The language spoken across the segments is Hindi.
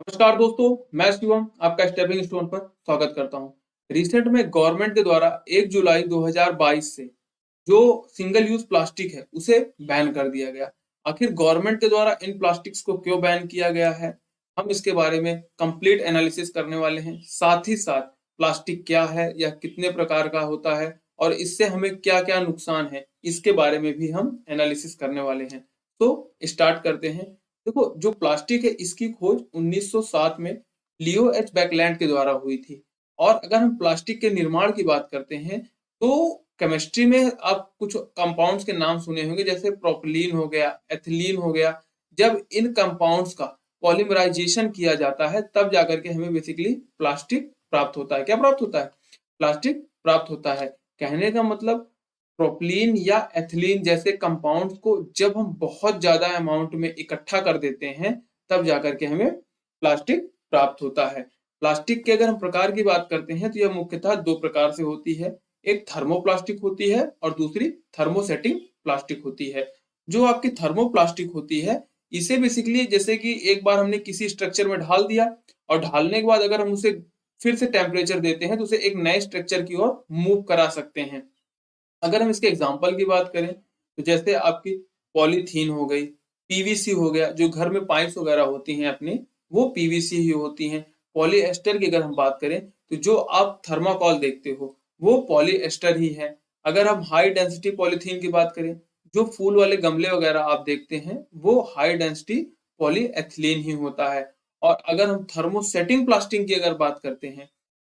नमस्कार दोस्तों, मैं शिवम आपका स्टेपिंग स्टोन पर स्वागत करता हूं। रिसेंट में गवर्नमेंट के द्वारा 1 जुलाई 2022 से जो सिंगल यूज प्लास्टिक है उसे बैन कर दिया गया। आखिर गवर्नमेंट के द्वारा इन प्लास्टिक्स को क्यों बैन किया गया है, हम इसके बारे में कंप्लीट एनालिसिस करने वाले हैं। साथ ही साथ प्लास्टिक क्या है या कितने प्रकार का होता है और इससे हमें क्या क्या नुकसान है, इसके बारे में भी हम एनालिसिस करने वाले हैं। तो स्टार्ट करते हैं। देखो, जो प्लास्टिक है इसकी खोज 1907 में लियो एच बैकलैंड के द्वारा हुई थी। और अगर हम प्लास्टिक के निर्माण की बात करते हैं तो केमिस्ट्री में आप कुछ कंपाउंड्स के नाम सुने होंगे, जैसे प्रोपिलीन हो गया, एथिलीन हो गया। जब इन कंपाउंड्स का पॉलीमराइजेशन किया जाता है तब जाकर के हमें बेसिकली प्लास्टिक प्राप्त होता है। क्या प्राप्त होता है? प्लास्टिक प्राप्त होता है। कहने का मतलब प्रोपिलीन या एथिलीन जैसे कंपाउंड्स को जब हम बहुत ज्यादा अमाउंट में इकट्ठा कर देते हैं तब जाकर के हमें प्लास्टिक प्राप्त होता है। प्लास्टिक के अगर हम प्रकार की बात करते हैं तो यह मुख्यतः दो प्रकार से होती है। एक थर्मोप्लास्टिक होती है और दूसरी थर्मोसेटिंग प्लास्टिक होती है। जो आपकी थर्मोप्लास्टिक होती है इसे बेसिकली जैसे कि एक बार हमने किसी स्ट्रक्चर में ढाल दिया और ढालने के बाद अगर हम उसे फिर से टेम्परेचर देते हैं तो उसे एक नए स्ट्रक्चर की ओर मूव करा सकते हैं। अगर हम इसके एग्जाम्पल की बात करें तो जैसे आपकी पॉलीथीन हो गई, पीवीसी हो गया, जो घर में पाइप्स वगैरह होती हैं अपनी, वो पीवीसी ही होती हैं। पॉलीएस्टर की अगर हम बात करें तो जो आप थर्माकोल देखते हो वो पॉलीएस्टर ही है। अगर हम हाई डेंसिटी पॉलीथीन की बात करें, जो फूल वाले गमले वगैरह आप देखते हैं वो हाई डेंसिटी पॉलीएथिलीन ही होता है। और अगर हम थर्मोसेटिंग प्लास्टिक की अगर बात करते हैं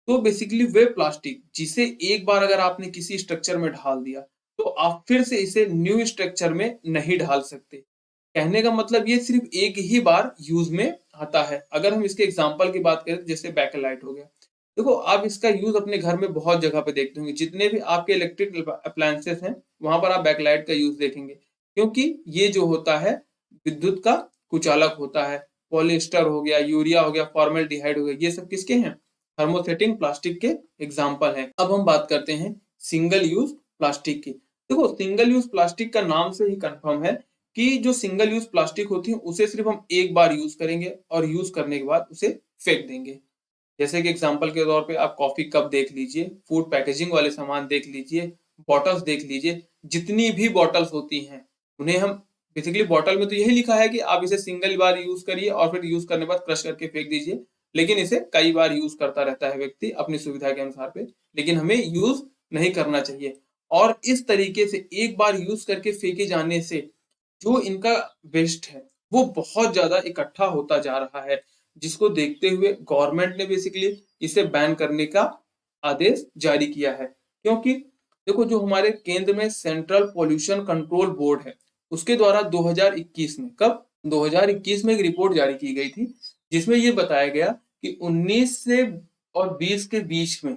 तो बेसिकली वे प्लास्टिक जिसे एक बार अगर आपने किसी स्ट्रक्चर में ढाल दिया तो आप फिर से इसे न्यू स्ट्रक्चर में नहीं ढाल सकते। कहने का मतलब ये सिर्फ एक ही बार यूज में आता है। अगर हम इसके एग्जांपल की बात करें तो जैसे बैकलाइट हो गया। देखो, आप इसका यूज अपने घर में बहुत जगह पे देखते होंगे। जितने भी आपके इलेक्ट्रिक अप्लायंसेस हैं वहां पर आप बैकलाइट का यूज देखेंगे, क्योंकि ये जो होता है विद्युत का कुचालक होता है। पॉलिएस्टर हो गया, यूरिया हो गया, फॉर्मेल्डिहाइड हो गया, ये सब किसके हैं? थर्मोसेटिंग प्लास्टिक के एग्जाम्पल हैं। अब हम बात करते हैं सिंगल यूज प्लास्टिक की। देखो, सिंगल यूज प्लास्टिक का नाम से ही कंफर्म है कि जो सिंगल यूज प्लास्टिक होती है उसे सिर्फ हम एक बार यूज करेंगे और यूज करने के बाद उसे फेंक देंगे। जैसे कि एग्जांपल के तौर पे आप कॉफी कप देख लीजिए, फूड पैकेजिंग वाले सामान देख लीजिए, बॉटल्स देख लीजिए। जितनी भी बॉटल्स होती हैं उन्हें हम बेसिकली, बॉटल में तो यही लिखा है कि आप इसे सिंगल बार यूज करिए और फिर यूज करने के बाद क्रश करके फेंक दीजिए। लेकिन इसे कई बार यूज करता रहता है व्यक्ति अपनी सुविधा के अनुसार पे, लेकिन हमें यूज नहीं करना चाहिए। और इस तरीके से एक बार यूज करके फेंके जाने से जो इनका वेस्ट है वो बहुत ज्यादा इकट्ठा होता जा रहा है, जिसको देखते हुए गवर्नमेंट ने बेसिकली इसे बैन करने का आदेश जारी किया है। क्योंकि देखो, जो हमारे केंद्र में सेंट्रल पोल्यूशन कंट्रोल बोर्ड है उसके द्वारा 2021 में, कब, 2021 में एक रिपोर्ट जारी की गई थी जिसमें ये बताया गया कि 19 से और 20 के बीच में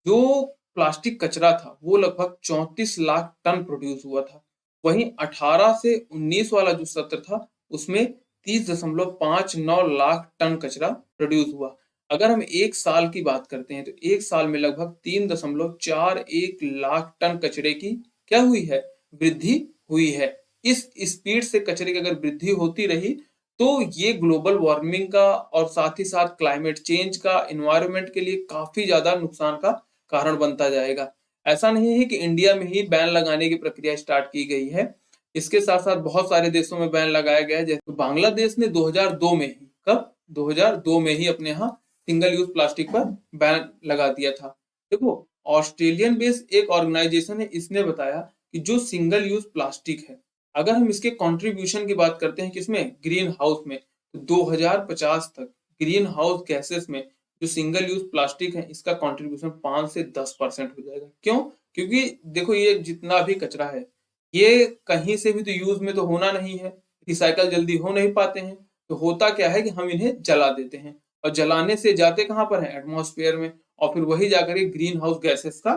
जो प्लास्टिक कचरा था वो लगभग 34 लाख टन प्रोड्यूस हुआ था। वहीं 18 से 19 वाला जो सत्र था उसमें 30.59 लाख टन कचरा प्रोड्यूस हुआ। अगर हम एक साल की बात करते हैं तो एक साल में लगभग 3.41 लाख टन कचरे की क्या हुई है? वृद्धि हुई है। इस स्पीड से कचरे की अगर वृद्धि होती रही तो ये ग्लोबल वार्मिंग का और साथ ही साथ क्लाइमेट चेंज का, इन्वायरमेंट के लिए काफी ज्यादा नुकसान का कारण बनता जाएगा। ऐसा नहीं है कि इंडिया में ही बैन लगाने की प्रक्रिया स्टार्ट की गई है। इसके साथ साथ बहुत सारे देशों में बैन लगाया गया है। जैसे बांग्लादेश ने 2002 में ही, कब, 2002 में ही अपने यहाँ सिंगल यूज प्लास्टिक पर बैन लगा दिया था। देखो, ऑस्ट्रेलियन बेस्ड एक ऑर्गेनाइजेशन है, इसने बताया कि जो सिंगल यूज प्लास्टिक है, अगर हम इसके कंट्रीब्यूशन की बात करते हैं किसमें, ग्रीन हाउस में, तो 2050 तक ग्रीन हाउस गैसेस में जो सिंगल यूज प्लास्टिक है इसका कंट्रीब्यूशन 5 से 10% हो जाएगा। क्यों? क्योंकि देखो, ये जितना भी कचरा है ये कहीं से भी तो यूज में तो होना नहीं है, रिसाइकल जल्दी हो नहीं पाते हैं। तो होता क्या है कि हम इन्हें जला देते हैं और जलाने से जाते कहाँ पर है? एटमॉस्फेयर में। और फिर वही जाकर के ग्रीन हाउस गैसेस का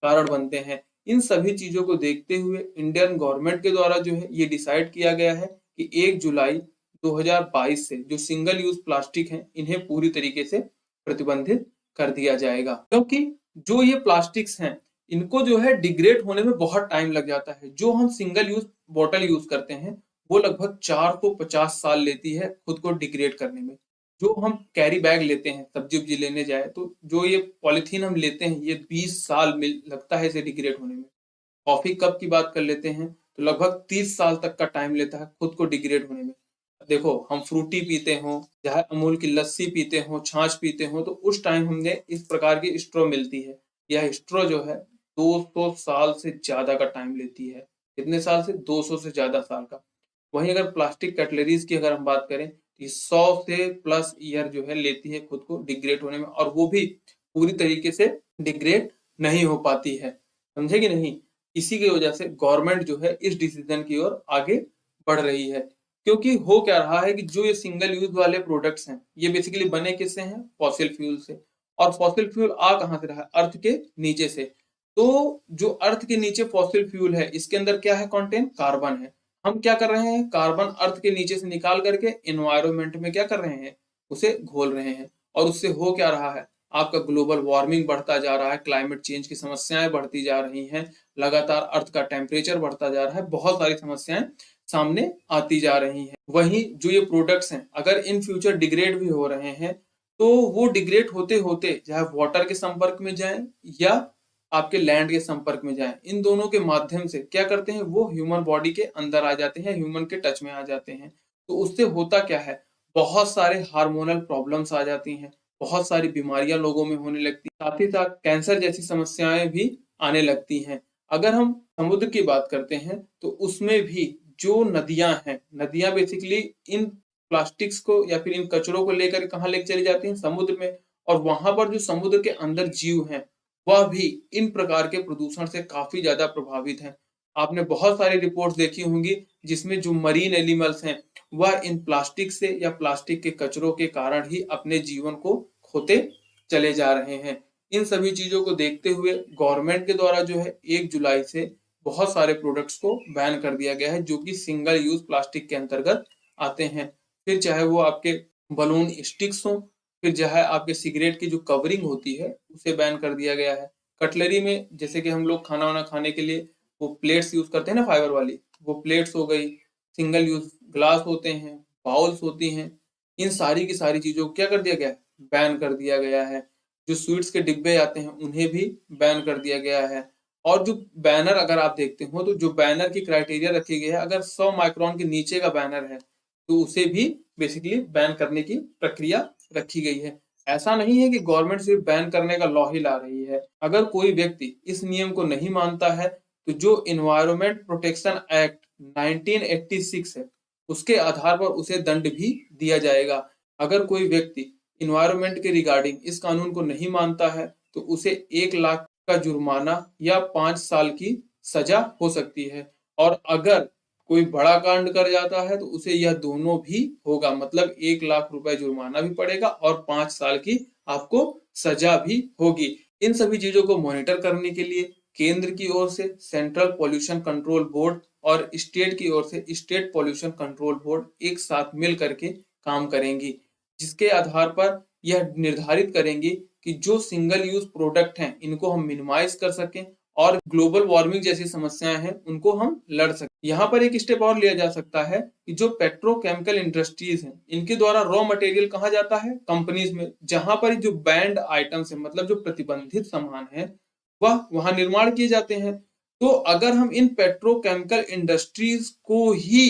कारण बनते हैं। इन सभी चीजों को देखते हुए इंडियन गवर्नमेंट के द्वारा जो है ये डिसाइड किया गया है कि 1 जुलाई 2022 से जो सिंगल यूज प्लास्टिक है इन्हें पूरी तरीके से प्रतिबंधित कर दिया जाएगा। क्योंकि जो ये प्लास्टिक्स हैं इनको जो है डिग्रेड होने में बहुत टाइम लग जाता है। जो हम सिंगल यूज बॉटल यूज करते हैं वो लगभग 450 साल लेती है खुद को डिग्रेड करने में। जो हम कैरी बैग लेते हैं सब्जी उब्जी लेने जाए तो जो ये पॉलिथीन हम लेते हैं ये 20 साल मिल लगता है इसे डिग्रेड होने में। कॉफी कप की बात कर लेते हैं तो लगभग 30 साल तक का टाइम लेता है खुद को डिग्रेड होने में। देखो हम फ्रूटी पीते हो, चाहे अमूल की लस्सी पीते हो, छाछ पीते हो, तो उस टाइम हमने इस प्रकार की स्ट्रॉ मिलती है। यह स्ट्रॉ जो है 200 साल से ज्यादा का टाइम लेती है। कितने साल से? 200 से ज्यादा साल का। वहीं अगर प्लास्टिक कटलरीज की अगर हम बात करें तो ये 100 से प्लस ईयर जो है लेती है खुद को डिग्रेड होने में, और वो भी पूरी तरीके से डिग्रेड नहीं हो पाती है। समझे कि नहीं? इसी की वजह से गवर्नमेंट जो है इस डिसीजन की ओर आगे बढ़ रही है। क्योंकि हो क्या रहा है कि जो ये सिंगल यूज वाले प्रोडक्ट्स हैं ये बेसिकली बने किससे हैं? फॉसिल फ्यूल से। और फॉसिल फ्यूल आ कहां से रहा है? अर्थ के नीचे से। तो जो अर्थ के नीचे फॉसिल फ्यूल है इसके अंदर क्या है? कंटेंट कार्बन है। हम क्या कर रहे हैं? कार्बन अर्थ के नीचे से निकाल करके एनवायरमेंट में क्या कर रहे हैं? उसे घोल रहे हैं। और उससे हो क्या रहा है? आपका ग्लोबल वार्मिंग बढ़ता जा रहा है, क्लाइमेट चेंज की समस्याएं बढ़ती जा रही हैं, लगातार अर्थ का टेम्परेचर बढ़ता जा रहा है, बहुत सारी समस्याएं सामने आती जा रही हैं। वहीं जो ये प्रोडक्ट्स हैं अगर इन फ्यूचर डिग्रेड भी हो रहे हैं तो वो डिग्रेड होते होते चाहे वाटर के संपर्क में जाएं या आपके लैंड के संपर्क में जाएं, इन दोनों के माध्यम से क्या करते हैं? वो ह्यूमन बॉडी के अंदर आ जाते हैं, ह्यूमन के टच में आ जाते हैं। तो उससे होता क्या है? बहुत सारे हार्मोनल प्रॉब्लम्स आ जाती हैं, बहुत सारी बीमारियां लोगों में होने लगती हैं, साथ ही साथ कैंसर जैसी समस्याएं भी आने लगती हैं। अगर हम समुद्र की बात करते हैं तो उसमें भी जो नदियां हैं, नदियां बेसिकली इन प्लास्टिक्स को या फिर इन कचरों को लेकर कहाँ लेके चली जाती हैं? समुद्र में। और वहां पर जो समुद्र के अंदर जीव हैं वह भी इन प्रकार के प्रदूषण से काफी ज्यादा प्रभावित हैं। आपने बहुत सारी रिपोर्ट्स देखी होंगी जिसमें जो मरीन एनिमल्स हैं वह इन प्लास्टिक से या प्लास्टिक के कचरों के कारण ही अपने जीवन को खोते चले जा रहे हैं। इन सभी चीजों को देखते हुए गवर्नमेंट के द्वारा जो है 1 जुलाई से बहुत सारे प्रोडक्ट्स को बैन कर दिया गया है जो कि सिंगल यूज प्लास्टिक के अंतर्गत आते हैं। फिर चाहे वो आपके बलून स्टिक्स हो, फिर चाहे आपके सिगरेट की जो कवरिंग होती है उसे बैन कर दिया गया है। कटलरी में जैसे कि हम लोग खाना वाना खाने के लिए वो प्लेट्स यूज करते हैं ना फाइबर वाली, वो प्लेट्स हो गई, सिंगल यूज ग्लास होते हैं, बाउल्स होती हैं, इन सारी की सारी चीजों को क्या कर दिया गया है? बैन कर दिया गया है। जो स्वीट्स के डिब्बे आते हैं उन्हें भी बैन कर दिया गया है। और जो बैनर अगर आप देखते हो तो जो बैनर की क्राइटेरिया रखी गई है, अगर 100 माइक्रोन के नीचे का बैनर है तो उसे भी बेसिकली बैन करने की प्रक्रिया रखी गई है। ऐसा नहीं है कि गवर्नमेंट सिर्फ बैन करने का लॉ ही ला रही है। अगर कोई व्यक्ति इस नियम को नहीं मानता है तो जो इन्वायरमेंट प्रोटेक्शन एक्ट 1986 है उसके आधार पर उसे दंड भी दिया जाएगा। अगर कोई व्यक्ति इन्वायरमेंट के रिगार्डिंग इस कानून को नहीं मानता है तो उसे 1 लाख का जुर्माना या 5 साल की सजा हो सकती है। और अगर कोई बड़ा कांड कर जाता है तो उसे यह दोनों भी होगा, मतलब 1 लाख रुपए जुर्माना भी पड़ेगा और 5 साल की आपको सजा भी होगी। इन सभी चीजों को मॉनिटर करने के लिए केंद्र की ओर से सेंट्रल पॉल्यूशन कंट्रोल बोर्ड और स्टेट की ओर से स्टेट पॉल्यूशन कंट्रोल बोर्ड एक साथ मिल करके काम करेंगी, जिसके आधार पर यह निर्धारित करेंगी कि जो सिंगल यूज प्रोडक्ट हैं इनको हम मिनिमाइज कर सकें और ग्लोबल वार्मिंग जैसी समस्याएं हैं उनको हम लड़ सकते। यहाँ पर एक स्टेप और लिया जा सकता है कि जो पेट्रोकेमिकल इंडस्ट्रीज हैं इनके द्वारा रॉ मटेरियल कहाँ जाता है? कंपनीज में, जहां पर जो बैंड आइटम्स है मतलब जो प्रतिबंधित सामान है वह वहां निर्माण किए जाते हैं। तो अगर हम इन पेट्रोकेमिकल इंडस्ट्रीज को ही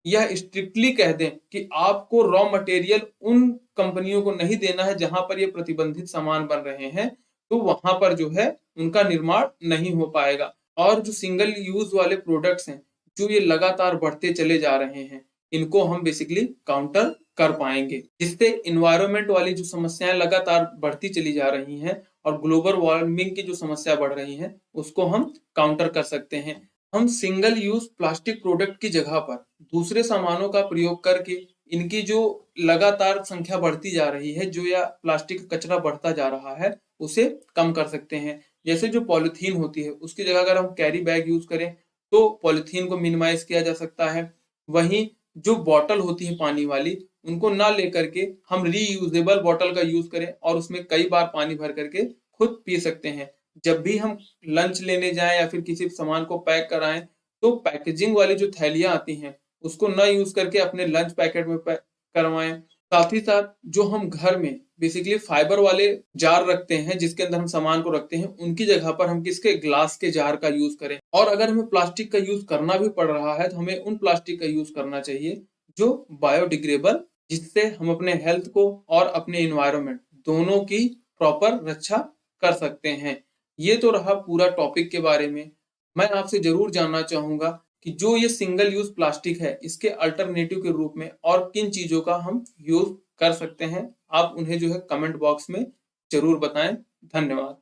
यह स्ट्रिक्टली कह दें कि आपको रॉ मटेरियल उन कंपनियों को नहीं देना है जहां पर ये प्रतिबंधित सामान बन रहे हैं, तो वहां पर जो है उनका निर्माण नहीं हो पाएगा। और जो सिंगल यूज वाले प्रोडक्ट्स हैं जो ये लगातार बढ़ते चले जा रहे हैं इनको हम बेसिकली काउंटर कर पाएंगे, जिससे इन्वायरमेंट वाली जो समस्याएं लगातार बढ़ती चली जा रही हैं और ग्लोबल वार्मिंग की जो समस्या बढ़ रही है उसको हम काउंटर कर सकते हैं। हम सिंगल यूज प्लास्टिक प्रोडक्ट की जगह पर दूसरे सामानों का प्रयोग करके इनकी जो लगातार संख्या बढ़ती जा रही है, जो या प्लास्टिक कचरा बढ़ता जा रहा है उसे कम कर सकते हैं। जैसे जो पॉलिथीन होती है उसकी जगह अगर हम कैरी बैग यूज करें तो पॉलिथीन को मिनिमाइज किया जा सकता है। वहीं जो बॉटल होती है पानी वाली उनको ना लेकर के हम रीयूजेबल बॉटल का यूज करें और उसमें कई बार पानी भर करके खुद पी सकते हैं। जब भी हम लंच लेने जाएं या फिर किसी सामान को पैक कराएं तो पैकेजिंग वाली जो थैलियां आती हैं उसको ना यूज करके अपने लंच पैकेट में पैक करवाएं। साथ ही साथ जो हम घर में बेसिकली फाइबर वाले जार रखते हैं जिसके अंदर हम सामान को रखते हैं, उनकी जगह पर हम किसके ग्लास के जार का यूज करें। और अगर हमें प्लास्टिक का यूज करना भी पड़ रहा है तो हमें उन प्लास्टिक का यूज करना चाहिए जो बायोडिग्रेडेबल, जिससे हम अपने हेल्थ को और अपने इन्वायरमेंट दोनों की प्रॉपर रक्षा कर सकते हैं। ये तो रहा पूरा टॉपिक के बारे में। मैं आपसे जरूर जानना चाहूंगा कि जो ये सिंगल यूज प्लास्टिक है, इसके अल्टरनेटिव के रूप में और किन चीजों का हम यूज कर सकते हैं। आप उन्हें जो है कमेंट बॉक्स में जरूर बताएं। धन्यवाद।